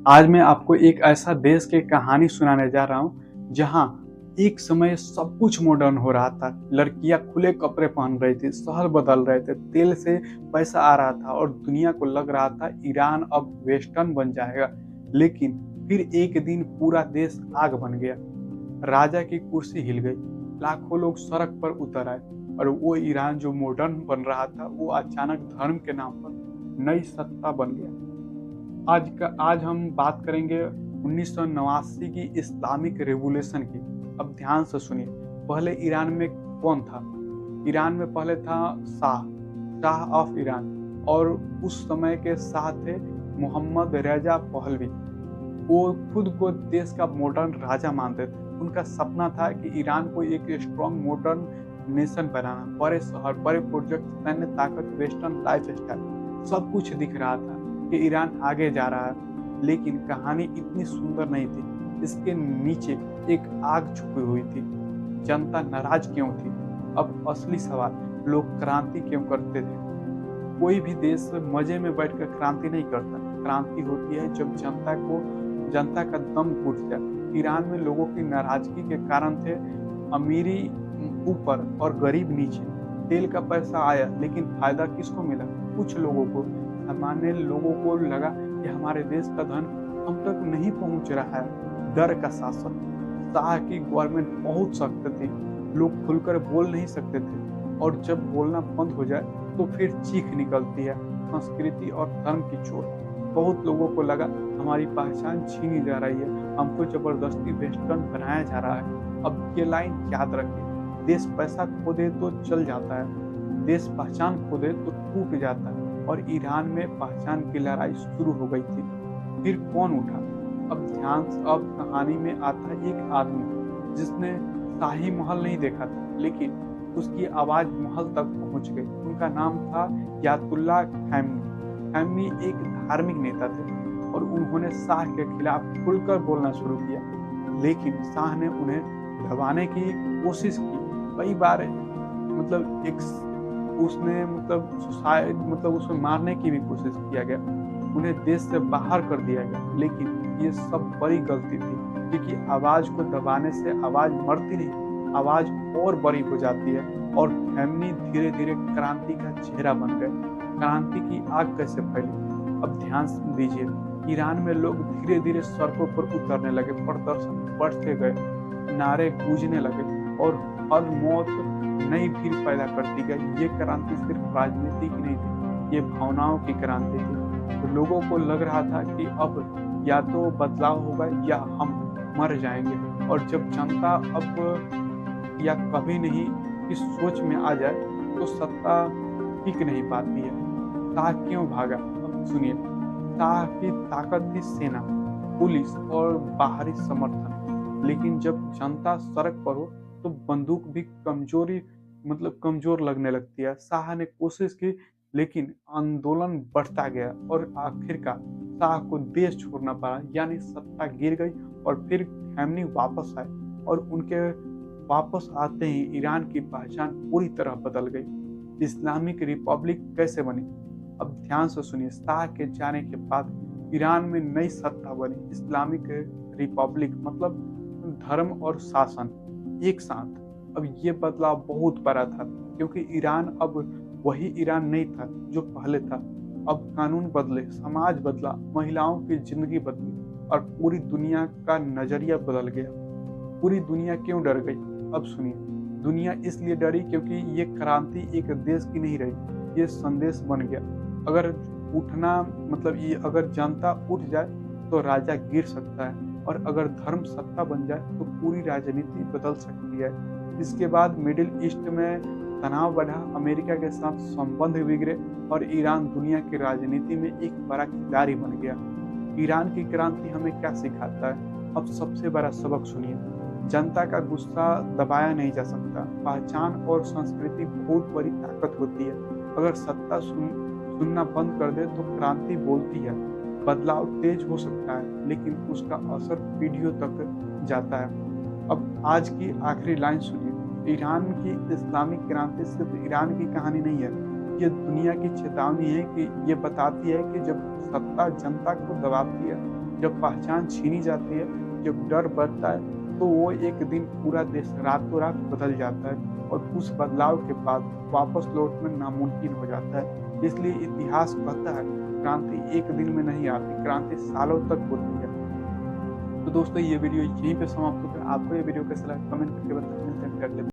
आज मैं आपको एक ऐसा देश की कहानी सुनाने जा रहा हूँ जहाँ एक समय सब कुछ मॉडर्न हो रहा था। लड़कियां खुले कपड़े पहन रही थी, शहर बदल रहे थे, तेल से पैसा आ रहा था और दुनिया को लग रहा था ईरान अब वेस्टर्न बन जाएगा। लेकिन फिर एक दिन पूरा देश आग बन गया। राजा की कुर्सी हिल गई, लाखों लोग सड़क पर उतर आए और वो ईरान जो मॉडर्न बन रहा था वो अचानक धर्म के नाम पर नई सत्ता बन गया। आज हम बात करेंगे 1989 की इस्लामिक रेवोल्यूशन की। अब ध्यान से सुनिए। पहले ईरान में कौन था? ईरान में पहले था शाह, शाह ऑफ ईरान। और उस समय के शाह थे मोहम्मद रेजा पहलवी। वो खुद को देश का मॉडर्न राजा मानते थे। उनका सपना था कि ईरान को एक स्ट्रॉन्ग मॉडर्न नेशन बनाना। बड़े शहर, बड़े प्रोजेक्ट, सैन्य ताकत, वेस्टर्न लाइफ स्टाइल, सब कुछ दिख रहा था कि ईरान आगे जा रहा है। लेकिन कहानी इतनी सुंदर नहीं थी। इसके नीचे एक आग छुपी हुई थी। जनता नाराज क्यों थी? अब असली सवाल, लोग क्रांति क्यों करते थे? कोई भी देश मजे में बैठकर क्रांति नहीं करता। क्रांति होती है जब जनता का दम घुट जाए। ईरान में लोगों की नाराजगी के कारण थे अमीरी ऊपर और गरीब नीचे। तेल का पैसा आया लेकिन फायदा किसको मिला? कुछ लोगों को। सामान्य लोगों को लगा कि हमारे देश का धन हम तक नहीं पहुंच रहा है। डर का शासन। शाह की गवर्नमेंट बहुत सख्त थी। लोग खुलकर बोल नहीं सकते थे और जब बोलना बंद हो जाए तो फिर चीख निकलती है। संस्कृति और धर्म की चोट। बहुत लोगों को लगा हमारी पहचान छीनी जा रही है, हमको जबरदस्ती वेस्टर्न बनाया जा रहा है। अब ये लाइन याद रखिए, देश पैसा खो दे तो चल जाता है, देश पहचान खो दे तो टूट जाता है। और ईरान में पहचान की लड़ाई शुरू हो गई थी। फिर कौन उठा? अब कहानी में आता है एक आदमी जिसने शाही महल नहीं देखा था, लेकिन उसकी आवाज महल तक पहुंच गई। उनका नाम था यातुल्ला खैमनी। खैमनी एक धार्मिक नेता थे और उन्होंने शाह के खिलाफ खुलकर बोलना शुरू किया। लेकिन शाह ने उन्हें दबाने की कोशिश की कई बार। मतलब एक उसने मतलब सुसाइड मतलब उसमें मारने की भी कोशिश किया गया। उन्हें देश से बाहर कर दिया गया। लेकिन ये सब बड़ी गलती थी, क्योंकि आवाज को दबाने से आवाज मरती नहीं, आवाज और बड़ी हो जाती है। और खैमनी धीरे धीरे क्रांति का चेहरा बन गए। क्रांति की आग कैसे फैली? अब ध्यान दीजिए। ईरान में लोग धीरे धीरे सड़कों पर उतरने लगे, प्रदर्शन बढ़ते गए, नारे गूंजने लगे और हर मौत नई भीड़ पैदा करती गई। ये क्रांति सिर्फ राजनीति की नहीं थी, ये भावनाओं की क्रांति थी। तो लोगों को लग रहा था कि अब या तो बदलाव होगा या हम मर जाएंगे। और जब जनता अब या कभी नहीं इस सोच में आ जाए तो सत्ता टिक नहीं पाती है। शाह क्यों भागा? अब सुनिए। शाह की ताकत थी सेना, पुलिस और बाहरी समर्थन। लेकिन जब जनता सड़क पर हो तो बंदूक भी कमजोर लगने लगती है। शाह ने कोशिश की लेकिन आंदोलन बढ़ता गया और आखिरकार शाह को देश छोड़ना पड़ा, यानी सत्ता गिर गई। और फिर खैमनी वापस आए और उनके वापस आते ही ईरान की पहचान पूरी तरह बदल गई। इस्लामिक रिपब्लिक कैसे बनी? अब ध्यान से सुनिए। शाह के जाने के बाद ईरान में नई सत्ता बनी, इस्लामिक रिपब्लिक। मतलब धर्म और शासन एक साथ। अब ये बदलाव बहुत बड़ा था, क्योंकि ईरान अब वही ईरान नहीं था जो पहले था। अब कानून बदले, समाज बदला, महिलाओं की जिंदगी बदली और पूरी दुनिया का नजरिया बदल गया। पूरी दुनिया क्यों डर गई? अब सुनिए। दुनिया इसलिए डरी क्योंकि ये क्रांति एक देश की नहीं रही, ये संदेश बन गया। अगर उठना मतलब ये अगर जनता उठ जाए तो राजा गिर सकता है, और अगर धर्म सत्ता बन जाए तो पूरी राजनीति बदल सकती है। इसके बाद मिडिल ईस्ट में तनाव बढ़ा, अमेरिका के साथ संबंध बिगड़े और ईरान दुनिया की राजनीति में एक बड़ा खिलाड़ी बन गया। ईरान की क्रांति हमें क्या सिखाता है? अब सबसे बड़ा सबक सुनिए। जनता का गुस्सा दबाया नहीं जा सकता। पहचान और संस्कृति बहुत बड़ी ताकत होती है। अगर सत्ता सुनना बंद कर दे तो क्रांति बोलती है। बदलाव तेज हो सकता है लेकिन उसका असर पीढ़ियों तक जाता है। अब आज की आखिरी लाइन सुनिए। ईरान की इस्लामिक क्रांति सिर्फ ईरान की कहानी नहीं है, ये दुनिया की चेतावनी है। कि ये बताती है कि जब सत्ता जनता को दबाती है जब पहचान छीनी जाती है, जब डर बढ़ता है, तो वो एक दिन पूरा देश रातों रात बदल जाता है और उस बदलाव के बाद वापस लौटना नामुमकिन हो जाता है। इसलिए इतिहास कहता है क्रांति एक दिन में नहीं आती, क्रांति सालों तक होती है। तो दोस्तों ये वीडियो यहीं पे समाप्त होता है। आपको ये वीडियो कैसा लगा कमेंट करके बताएं। मिलते हैं अगले